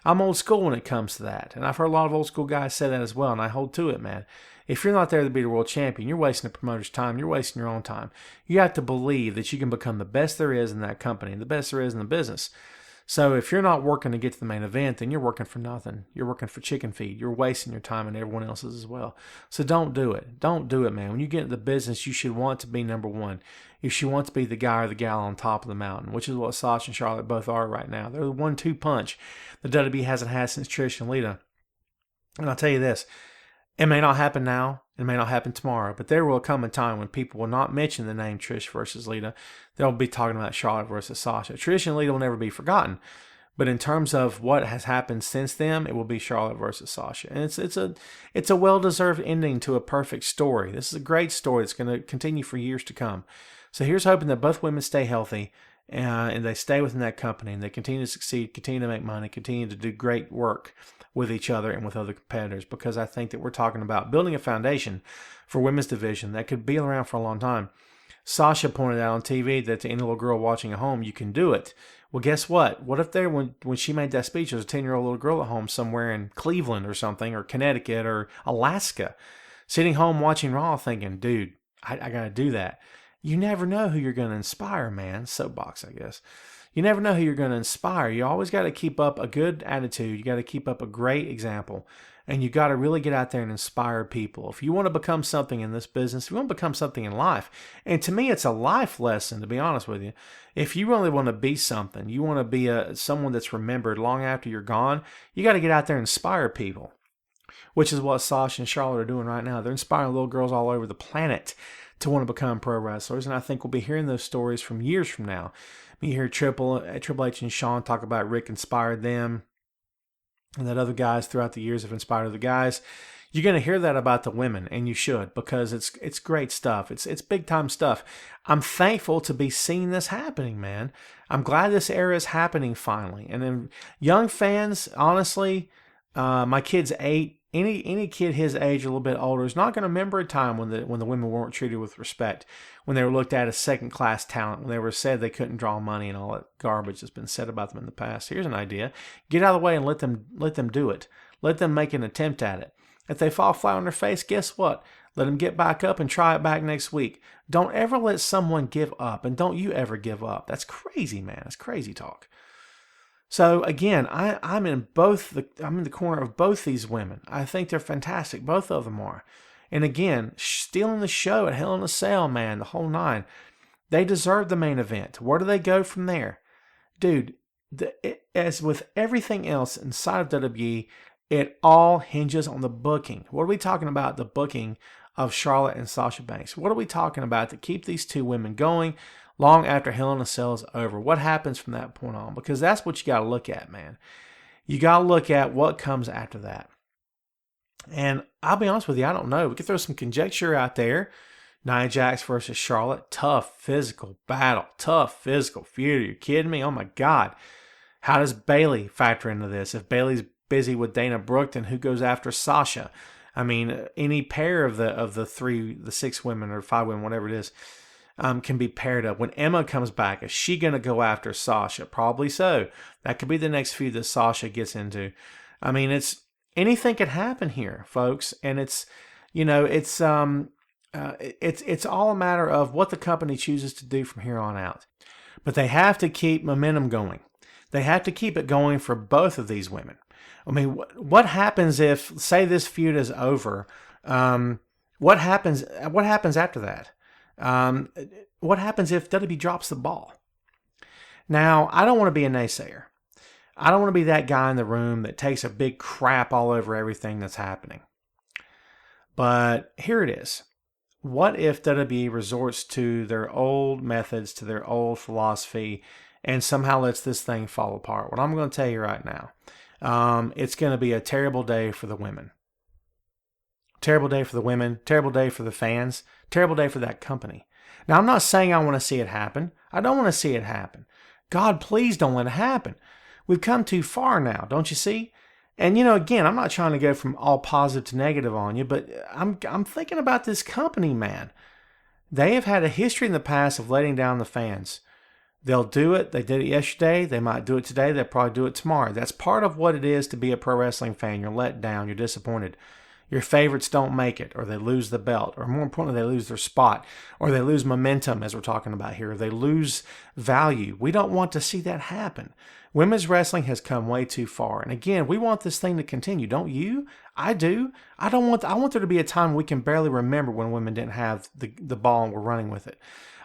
I'm old school when it comes to that. And I've heard a lot of old school guys say that as well, and I hold to it, man. If you're not there to be the world champion, you're wasting the promoter's time. You're wasting your own time. You have to believe that you can become the best there is in that company, the best there is in the business. So if you're not working to get to the main event, then you're working for nothing. You're working for chicken feed. You're wasting your time and everyone else's as well. So don't do it. Don't do it, man. When you get into the business, you should want to be number one. You should want to be the guy or the gal on top of the mountain, which is what Sasha and Charlotte both are right now. They're the 1-2 punch the WWE hasn't had since Trish and Lita. And I'll tell you this, it may not happen now, it may not happen tomorrow, but there will come a time when people will not mention the name Trish versus Lita. They'll be talking about Charlotte versus Sasha. Trish and Lita will never be forgotten. But in terms of what has happened since then, it will be Charlotte versus Sasha. And it's a well-deserved ending to a perfect story. This is a great story that's going to continue for years to come. So here's hoping that both women stay healthy and they stay within that company and they continue to succeed, continue to make money, continue to do great work with each other and with other competitors, because I think that we're talking about building a foundation for women's division that could be around for a long time. Sasha pointed out on TV that to any little girl watching at home, you can do it. Well, guess what? What if when she made that speech, there was a 10-year-old little girl at home somewhere in Cleveland or something, or Connecticut or Alaska, sitting home watching Raw thinking, dude, I got to do that. You never know who you're going to inspire, man. Soapbox, I guess. You never know who you're going to inspire. You always got to keep up a good attitude. You got to keep up a great example. And you got to really get out there and inspire people. If you want to become something in this business, if you want to become something in life, and to me, it's a life lesson, to be honest with you. If you really want to be something, you want to be someone that's remembered long after you're gone, you got to get out there and inspire people, which is what Sasha and Charlotte are doing right now. They're inspiring little girls all over the planet to want to become pro wrestlers. And I think we'll be hearing those stories from years from now. You hear Triple H and Shawn talk about Rick inspired them, and that other guys throughout the years have inspired other guys. You're going to hear that about the women, and you should, because it's great stuff. It's big time stuff. I'm thankful to be seeing this happening, man. I'm glad this era is happening finally. And then young fans, honestly, my kid's 8. Any kid his age or a little bit older is not going to remember a time when the women weren't treated with respect, when they were looked at as second-class talent, when they were said they couldn't draw money and all that garbage that's been said about them in the past. Here's an idea. Get out of the way and let them do it. Let them make an attempt at it. If they fall flat on their face, guess what? Let them get back up and try it back next week. Don't ever let someone give up, and don't you ever give up. That's crazy, man. That's crazy talk. So again, I'm in the corner of both these women. I think they're fantastic. Both of them are. And again, stealing the show at Hell in a Cell, man, the whole nine. They deserve the main event. Where do they go from there? Dude, as with everything else inside of WWE, it all hinges on the booking. What are we talking about? The booking of Charlotte and Sasha Banks. What are we talking about to keep these two women going long after Hell in a Cell is over? What happens from that point on? Because that's what you got to look at, man. You got to look at what comes after that. And I'll be honest with you, I don't know. We could throw some conjecture out there. Nia Jax versus Charlotte. Tough physical battle. Tough physical feud. Are you kidding me? Oh my God. How does Bayley factor into this? If Bayley's busy with Dana Brooke, then who goes after Sasha? I mean, any pair of the 6 women or 5 women, whatever it is, can be paired up. When Emma comes back, is she going to go after Sasha? Probably so. That could be the next feud that Sasha gets into. I mean, anything could happen here, folks, and it's all a matter of what the company chooses to do from here on out. But they have to keep momentum going. They have to keep it going for both of these women. I mean, what happens if, say, this feud is over? What happens after that? What happens if WWE drops the ball? Now, I don't want to be a naysayer. I don't want to be that guy in the room that takes a big crap all over everything that's happening. But here it is. What if WWE resorts to their old methods, to their old philosophy, and somehow lets this thing fall apart? What I'm going to tell you right now, it's going to be a terrible day for the women. Terrible day for the women. Terrible day for the fans. Terrible day for that company. Now, I'm not saying I want to see it happen. I don't want to see it happen. God, please don't let it happen. We've come too far now, don't you see? And, again, I'm not trying to go from all positive to negative on you, but I'm thinking about this company, man. They have had a history in the past of letting down the fans. They'll do it. They did it yesterday. They might do it today. They'll probably do it tomorrow. That's part of what it is to be a pro wrestling fan. You're let down. You're disappointed. Your favorites don't make it, or they lose the belt, or more importantly, they lose their spot, or they lose momentum, as we're talking about here. They lose value. We don't want to see that happen. Women's wrestling has come way too far. And again, we want this thing to continue, don't you? I do. I want there to be a time we can barely remember when women didn't have the ball and we're running with it.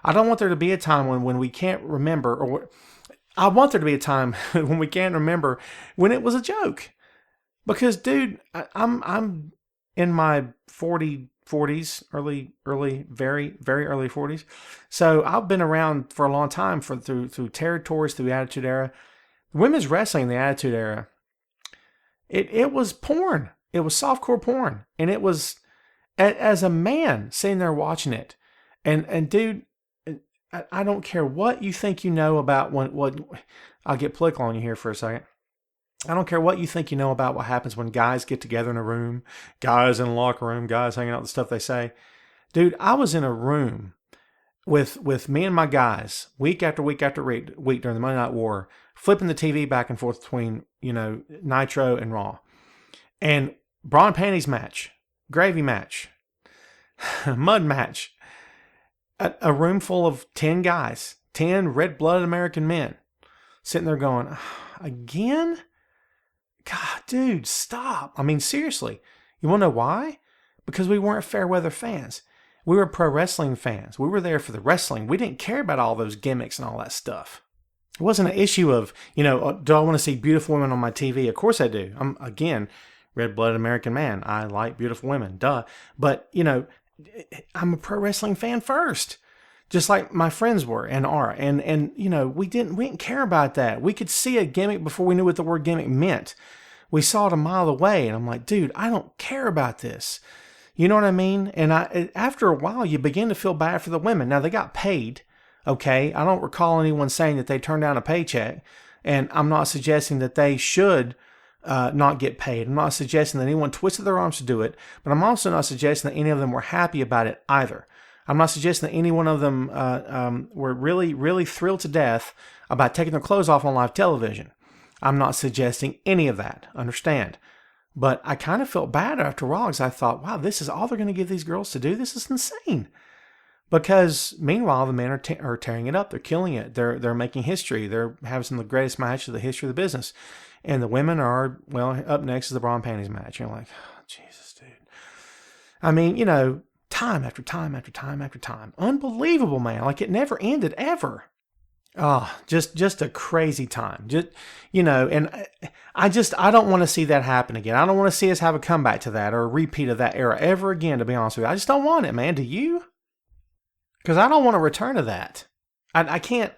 I don't want there to be a time when we can't remember, or I want there to be a time when we can't remember when it was a joke. Because, dude, I'm in my 40s, very, very early 40s. So I've been around for a long time through territories, through the Attitude Era. Women's wrestling in the Attitude Era, it was porn. It was softcore porn. And it was, as a man sitting there watching it, and dude, I don't care what you think you know about what I'll get political on you here for a second. I don't care what you think you know about what happens when guys get together in a room, guys in a locker room, guys hanging out, the stuff they say. Dude, I was in a room with me and my guys week after week after week during the Monday Night War, flipping the TV back and forth between, Nitro and Raw. And bra and panties match, gravy match, mud match. A room full of 10 guys, 10 red-blooded American men, sitting there going, again? God, dude, stop. I mean, seriously. You want to know why? Because we weren't fair weather fans. We were pro wrestling fans. We were there for the wrestling. We didn't care about all those gimmicks and all that stuff. It wasn't an issue of, do I want to see beautiful women on my TV? Of course I do. I'm, again, red-blooded American man. I like beautiful women. Duh. But, I'm a pro wrestling fan first. Just like my friends were and are. And we didn't care about that. We could see a gimmick before we knew what the word gimmick meant. We saw it a mile away, and I'm like, dude, I don't care about this. You know what I mean? And after a while, you begin to feel bad for the women. Now, they got paid, okay? I don't recall anyone saying that they turned down a paycheck, and I'm not suggesting that they should not get paid. I'm not suggesting that anyone twisted their arms to do it, but I'm also not suggesting that any of them were happy about it either. I'm not suggesting that any one of them were really, really thrilled to death about taking their clothes off on live television. I'm not suggesting any of that. Understand? But I kind of felt bad after a while because I thought, wow, this is all they're going to give these girls to do? This is insane. Because meanwhile, the men are tearing it up. They're killing it. They're making history. They're having some of the greatest matches of the history of the business. And the women are, well, up next is the bra and panties match. You're like, oh, Jesus, dude. I mean, time after time after time after time. Unbelievable, man. Like it never ended ever. Oh, just a crazy time. And I don't want to see that happen again. I don't want to see us have a comeback to that or a repeat of that era ever again, to be honest with you. I just don't want it, man. Do you? Because I don't want to return to that. I can't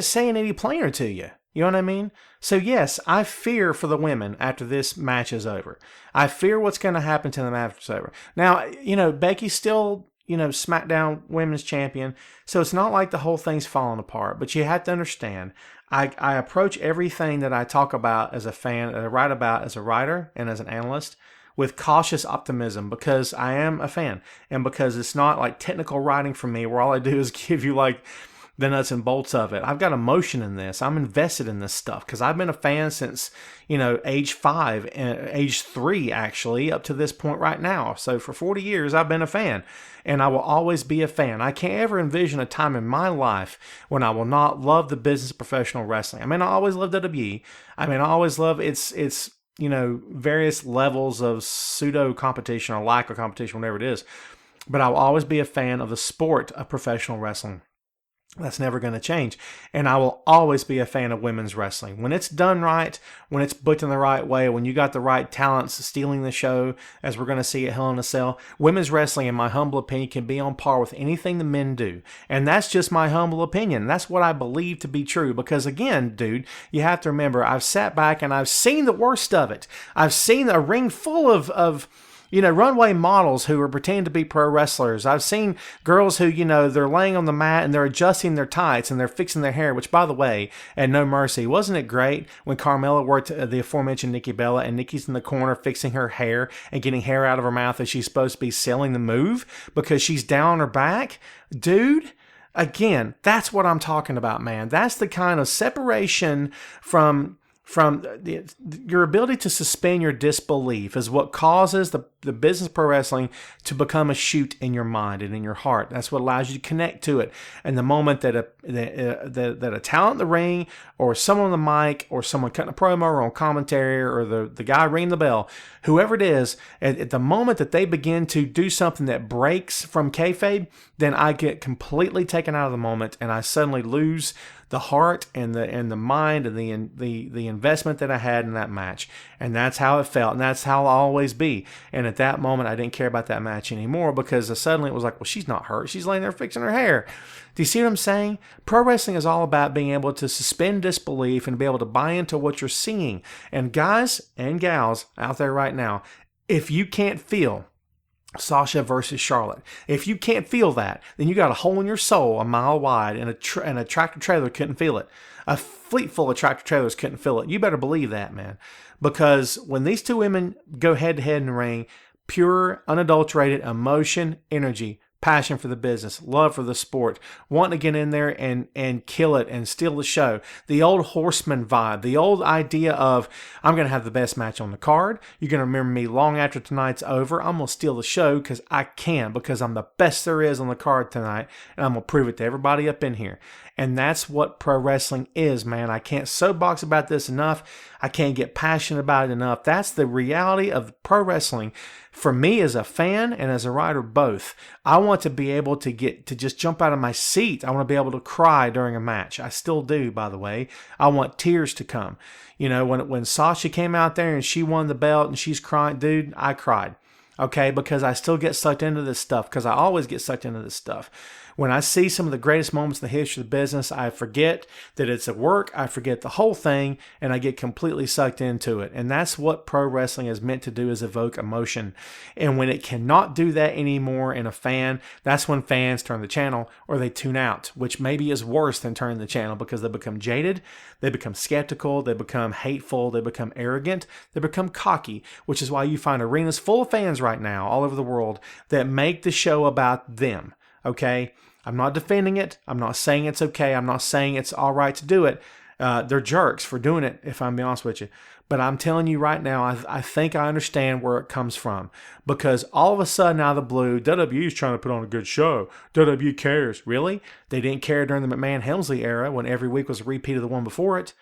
say it any plainer to you. You know what I mean? So yes, I fear for the women after this match is over. I fear what's going to happen to them after it's over. Now, Becky's still, SmackDown Women's Champion. So it's not like the whole thing's falling apart. But you have to understand, I approach everything that I talk about as a fan, that I write about as a writer and as an analyst, with cautious optimism, because I am a fan and because it's not like technical writing for me where all I do is give you like the nuts and bolts of it. I've got emotion in this. I'm invested in this stuff because I've been a fan since, age 5, age 3 actually, up to this point right now. So for 40 years, I've been a fan and I will always be a fan. I can't ever envision a time in my life when I will not love the business of professional wrestling. I mean, I always loved WWE. I mean, I always love its various levels of pseudo competition or lack of competition, whatever it is. But I'll always be a fan of the sport of professional wrestling. That's never going to change. And I will always be a fan of women's wrestling. When it's done right, when it's booked in the right way, when you got the right talents stealing the show, as we're going to see at Hell in a Cell, women's wrestling, in my humble opinion, can be on par with anything the men do. And that's just my humble opinion. That's what I believe to be true. Because again, dude, you have to remember, I've sat back and I've seen the worst of it. I've seen a ring full of runway models who are pretending to be pro wrestlers. I've seen girls who, they're laying on the mat and they're adjusting their tights and they're fixing their hair, which, by the way, at No Mercy, wasn't it great when Carmella worked the aforementioned Nikki Bella and Nikki's in the corner fixing her hair and getting hair out of her mouth as she's supposed to be selling the move because she's down on her back? Dude, again, that's what I'm talking about, man. That's the kind of separation from your ability to suspend your disbelief is what causes the business of pro wrestling to become a shoot in your mind and in your heart. That's what allows you to connect to it. And the moment that a talent in the ring or someone on the mic or someone cutting a promo or on commentary or the guy ringing the bell, whoever it is, at the moment that they begin to do something that breaks from kayfabe, then I get completely taken out of the moment and I suddenly lose the heart and the mind and the investment that I had in that match. And that's how it felt. And that's how I'll always be. And at that moment, I didn't care about that match anymore because suddenly it was like, well, she's not hurt. She's laying there fixing her hair. Do you see what I'm saying? Pro wrestling is all about being able to suspend disbelief and be able to buy into what you're seeing. And guys and gals out there right now, if you can't feel Sasha versus Charlotte, if you can't feel that, then you got a hole in your soul a mile wide, and a tractor trailer couldn't feel it. A fleet full of tractor trailers couldn't feel it. You better believe that, man. Because when these two women go head to head in the ring, pure, unadulterated emotion, energy, passion for the business, love for the sport, wanting to get in there and kill it and steal the show. The old Horseman vibe, the old idea of, I'm going to have the best match on the card. You're going to remember me long after tonight's over. I'm going to steal the show because I can, because I'm the best there is on the card tonight, and I'm going to prove it to everybody up in here. And that's what pro wrestling is, man. I can't soapbox about this enough. I can't get passionate about it enough. That's the reality of pro wrestling. For me as a fan and as a writer both, I want to be able to just jump out of my seat. I want to be able to cry during a match. I still do, by the way. I want tears to come. When Sasha came out there and she won the belt and she's crying, dude, I cried. Okay, because I still get sucked into this stuff, because I always get sucked into this stuff. When I see some of the greatest moments in the history of the business, I forget that it's a work, I forget the whole thing, and I get completely sucked into it. And that's what pro wrestling is meant to do, is evoke emotion. And when it cannot do that anymore in a fan, that's when fans turn the channel or they tune out, which maybe is worse than turning the channel, because they become jaded, they become skeptical, they become hateful, they become arrogant, they become cocky, which is why you find arenas full of fans right now all over the world that make the show about them. Okay? I'm not defending it. I'm not saying it's okay. I'm not saying it's all right to do it. They're jerks for doing it, if I'm being honest with you. But I'm telling you right now, I think I understand where it comes from. Because all of a sudden, out of the blue, WWE's trying to put on a good show. WWE cares. Really? They didn't care during the McMahon-Helmsley era when every week was a repeat of the one before it.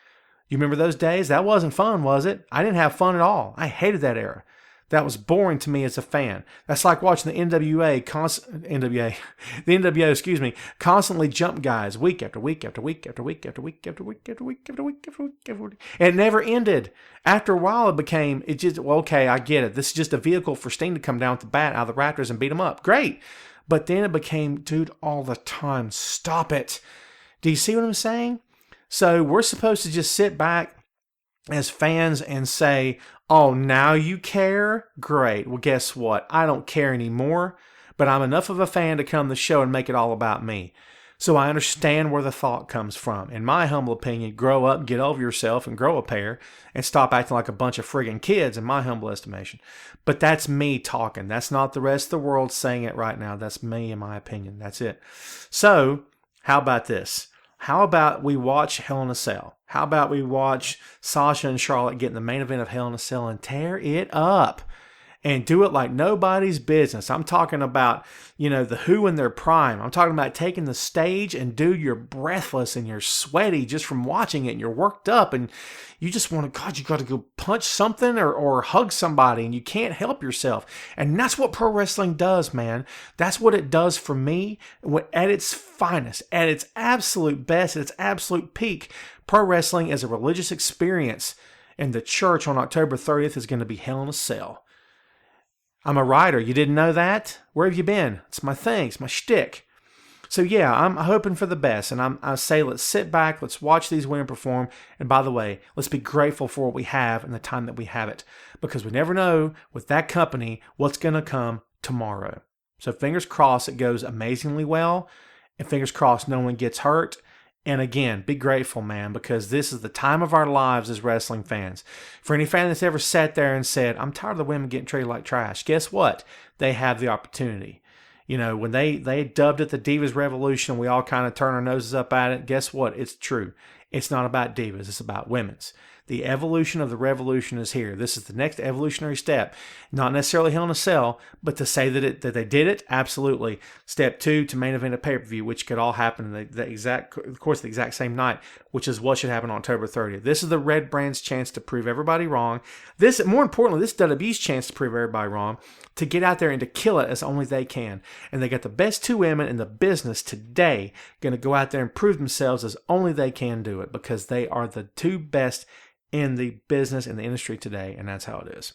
You remember those days? That wasn't fun, was it? I didn't have fun at all. I hated that era. That was boring to me as a fan. That's like watching the NWO, constantly jump guys week after week after week after week after week after week after week after week after week after week. And it never ended. After a while, okay, I get it. This is just a vehicle for Sting to come down with the bat out of the Raptors and beat them up. Great. But then it became, dude, all the time. Stop it. Do you see what I'm saying? So we're supposed to just sit back as fans and say, oh, now you care? Great. Well, guess what? I don't care anymore, but I'm enough of a fan to come to the show and make it all about me. So I understand where the thought comes from. In my humble opinion, grow up, get over yourself, and grow a pair, and stop acting like a bunch of friggin' kids, in my humble estimation. But that's me talking. That's not the rest of the world saying it right now. That's me, in my opinion. That's it. So, how about this? How about we watch Hell in a Cell? How about we watch Sasha and Charlotte get in the main event of Hell in a Cell and tear it up? And do it like nobody's business. I'm talking about, the Who in their prime. I'm talking about taking the stage and, dude, you're breathless and you're sweaty just from watching it and you're worked up and you just want to, God, you got to go punch something or hug somebody and you can't help yourself. And that's what pro wrestling does, man. That's what it does for me at its finest, at its absolute best, at its absolute peak. Pro wrestling is a religious experience, and the church on October 30th is going to be Hell in a Cell. I'm a writer. You didn't know that? Where have you been? It's my thing. It's my shtick. So yeah, I'm hoping for the best. And I say let's sit back. Let's watch these women perform. And by the way, let's be grateful for what we have and the time that we have it. Because we never know with that company what's going to come tomorrow. So fingers crossed it goes amazingly well. And fingers crossed no one gets hurt. And again, be grateful, man, because this is the time of our lives as wrestling fans. For any fan that's ever sat there and said, I'm tired of the women getting treated like trash, guess what? They have the opportunity. When they dubbed it the Divas Revolution, we all kind of turn our noses up at it. Guess what? It's true. It's not about divas. It's about women's. The evolution of the revolution is here. This is the next evolutionary step. Not necessarily Hell in a Cell, but to say that they did it, absolutely. Step 2, to main event a pay-per-view, which could all happen in the exact same night, which is what should happen on October 30th. This is the Red Brand's chance to prove everybody wrong. More importantly, this is WWE's chance to prove everybody wrong, to get out there and to kill it as only they can. And they got the best 2 women in the business today going to go out there and prove themselves as only they can do it, because they are the 2 best in the business, in the industry today, and that's how it is.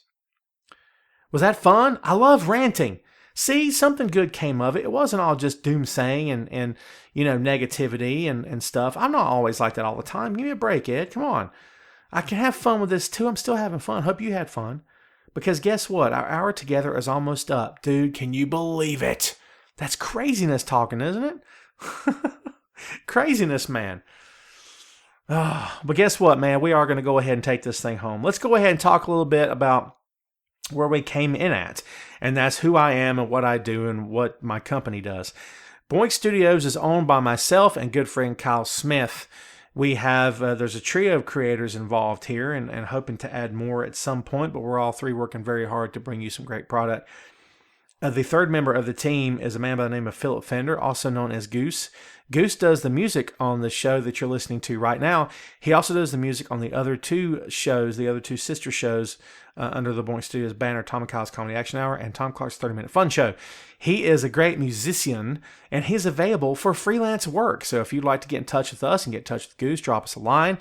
Was that fun? I love ranting. See, something good came of it. It wasn't all just doomsaying and negativity and stuff. I'm not always like that all the time. Give me a break, Ed. Come on. I can have fun with this too. I'm still having fun. Hope you had fun. Because guess what? Our hour together is almost up. Dude, can you believe it? That's craziness talking, isn't it? Craziness, man. Oh, but guess what, man? We are going to go ahead and take this thing home. Let's go ahead and talk a little bit about where we came in at. And that's who I am and what I do and what my company does. Boink Studios is owned by myself and good friend Kyle Smith. We have, there's a trio of creators involved here and hoping to add more at some point, but we're all 3 working very hard to bring you some great product. The third member of the team is a man by the name of Philip Fender, also known as Goose. Goose does the music on the show that you're listening to right now. He also does the music on the other 2 shows, the other 2 sister shows under the Boink Studios banner, Tom and Kyle's Comedy Action Hour and Tom Clark's 30-Minute Fun Show. He is a great musician, and he's available for freelance work. So if you'd like to get in touch with us and get in touch with Goose, drop us a line.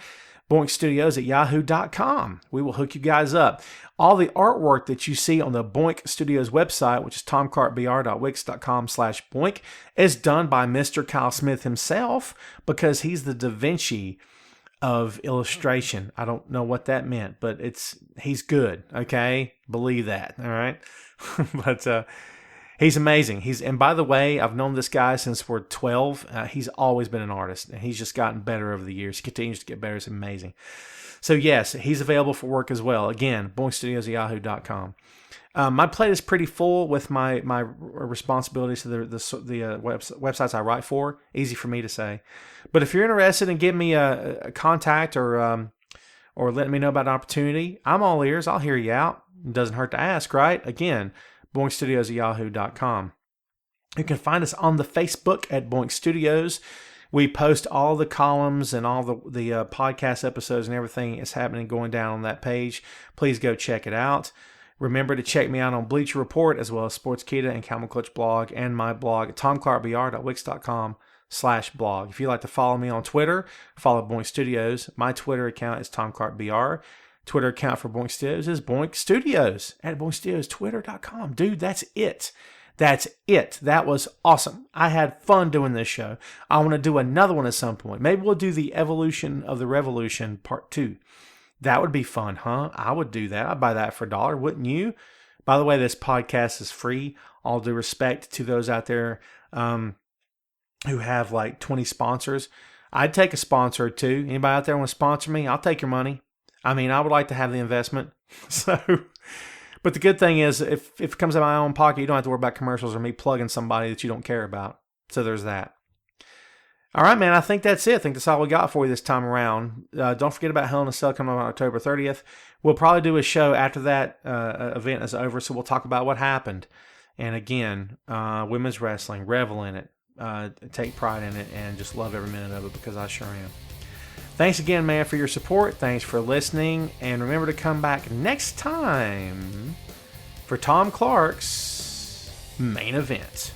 BoinkStudios@yahoo.com. We will hook you guys up. All the artwork that you see on the Boink Studios website, which is tomclarkbr.wix.com/boink, is done by Mr. Kyle Smith himself, because he's the Da Vinci of illustration. I don't know what that meant, but he's good, okay? Believe that, all right? But He's amazing. And by the way, I've known this guy since we're 12. He's always been an artist, and he's just gotten better over the years. He continues to get better. It's amazing. So yes, he's available for work as well. Again, boinkstudios@yahoo.com. My plate is pretty full with my responsibilities to the websites I write for. Easy for me to say. But if you're interested in giving me a contact or letting me know about an opportunity, I'm all ears. I'll hear you out. It doesn't hurt to ask, right? Again, boinkstudios@yahoo.com. You can find us on the Facebook at Boink Studios. We post all the columns and all the podcast episodes and everything is happening going down on that page. Please go check it out. Remember to check me out on Bleacher Report as well as Sportskeeda and Camel Clutch blog and my blog at tomclarkbr.wix.com/blog. If you'd like to follow me on Twitter, follow Boink Studios. My Twitter account is tomclarkbr. Twitter account for Boink Studios is Boink Studios at boinkstudiostwitter.com. Dude, that's it. That's it. That was awesome. I had fun doing this show. I want to do another one at some point. Maybe we'll do the Evolution of the Revolution Part 2. That would be fun, huh? I would do that. I'd buy that for $1, wouldn't you? By the way, this podcast is free. All due respect to those out there who have like 20 sponsors. I'd take a sponsor or two. Anybody out there want to sponsor me? I'll take your money. I mean, I would like to have the investment. But the good thing is, if it comes out of my own pocket, you don't have to worry about commercials or me plugging somebody that you don't care about. So there's that. All right, man, I think that's it. I think that's all we got for you this time around. Don't forget about Hell in a Cell coming on October 30th. We'll probably do a show after that event is over, so we'll talk about what happened. And again, women's wrestling, revel in it, take pride in it, and just love every minute of it because I sure am. Thanks again, man, for your support. Thanks for listening. And remember to come back next time for Tom Clark's main event.